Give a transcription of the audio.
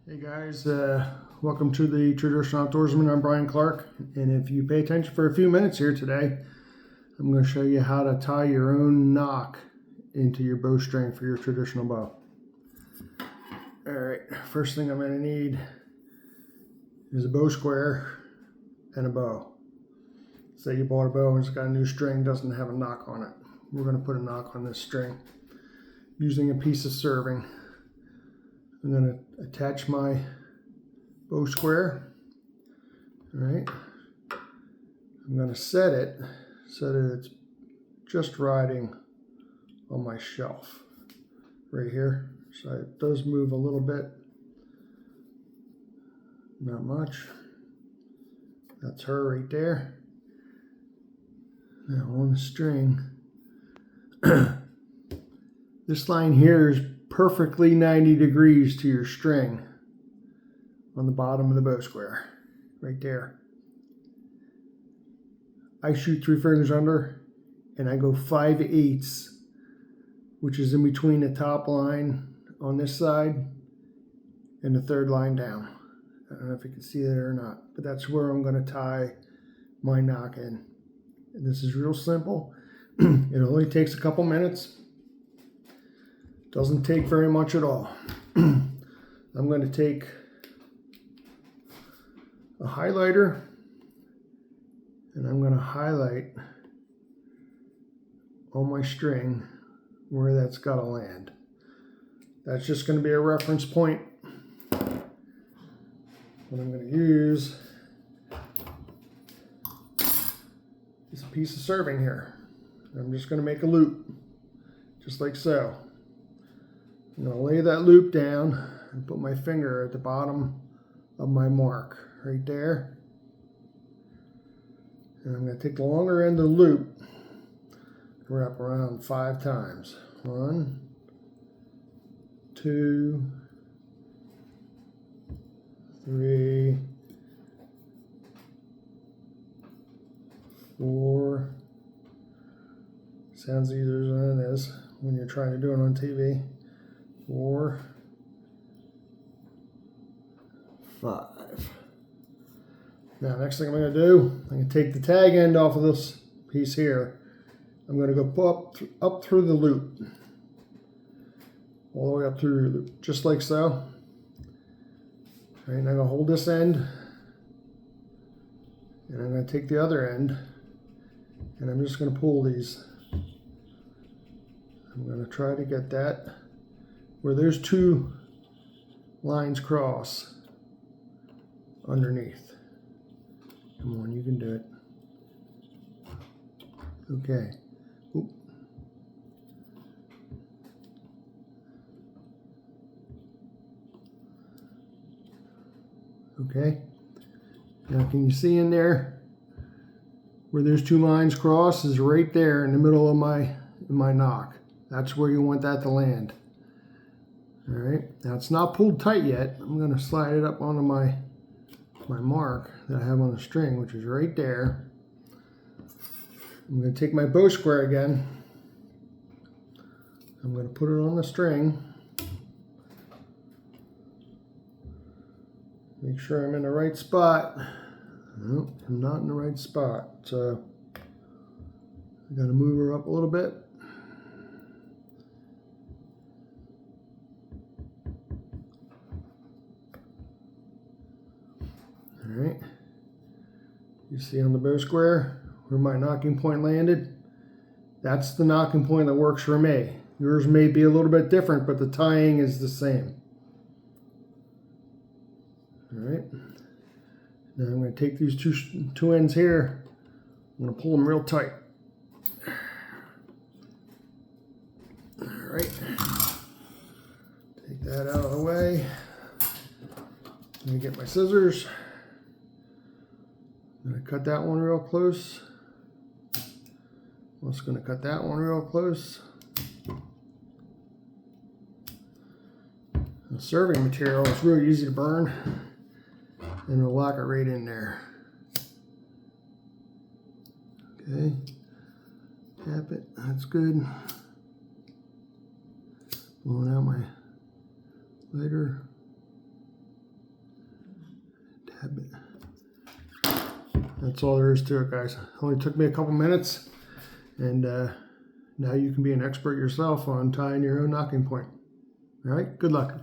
Hey guys, welcome to the Traditional Outdoorsman. I'm Brian Clark, and if you pay attention for a few minutes here today, I'm going to show you how to tie your own knock into your bowstring for your traditional bow. Alright, first thing I'm going to need is a bow square and a bow. Say you bought a bow and it's got a new string, doesn't have a knock on it. We're going to put a knock on this string using a piece of serving. I'm going to attach my bow square. All right. I'm going to set it so that it's just riding on my shelf right here. So it does move a little bit. Not much. That's her right there. Now on the string, this line here is perfectly 90 degrees to your string on the bottom of the bow square, right there. I shoot 3 fingers under and I go 5/8, which is in between the top line on this side and the third line down. I don't know if you can see that or not, but that's where I'm going to tie my knock in. And this is real simple. It only takes a couple minutes. Doesn't take very much at all. I'm going to take a highlighter and I'm going to highlight on my string where that's got to land. That's just going to be a reference point. What I'm going to use is a piece of serving here. I'm just going to make a loop, just like so. I'm going to lay that loop down and put my finger at the bottom of my mark right there. And I'm going to take the longer end of the loop and wrap around 5 times. 1, 2, 3, 4. Sounds easier than it is when you're trying to do it on TV. 4, 5. Now, next thing I'm going to do, I'm going to take the tag end off of this piece here. I'm going to go up through the loop, all the way up through the loop, just like so. All right, and I'm going to hold this end, and I'm going to take the other end, and I'm just going to pull these. I'm going to try to get that where those 2 lines cross underneath. Come on, you can do it. Okay. Oop. Okay. Now can you see in there where those 2 lines cross is right there in the middle of my knock. That's where you want that to land. All right, now it's not pulled tight yet. I'm going to slide it up onto my mark that I have on the string, which is right there. I'm going to take my bow square again. I'm going to put it on the string. Make sure I'm in the right spot. Nope, I'm not in the right spot. So I got to move her up a little bit. All right, you see on the bow square where my knocking point landed? That's the knocking point that works for me. Yours may be a little bit different, but the tying is the same. All right, now I'm going to take these two ends here. I'm going to pull them real tight. All right, take that out of the way. Let me get my scissors. I'm going to cut that one real close. I'm just going to cut that one real close. The serving material is really easy to burn, and it'll lock it right in there. Okay, tap it, that's good. Blowing out my lighter. That's all there is to it, guys. Only took me a couple minutes, and now you can be an expert yourself on tying your own knocking point. All right, good luck.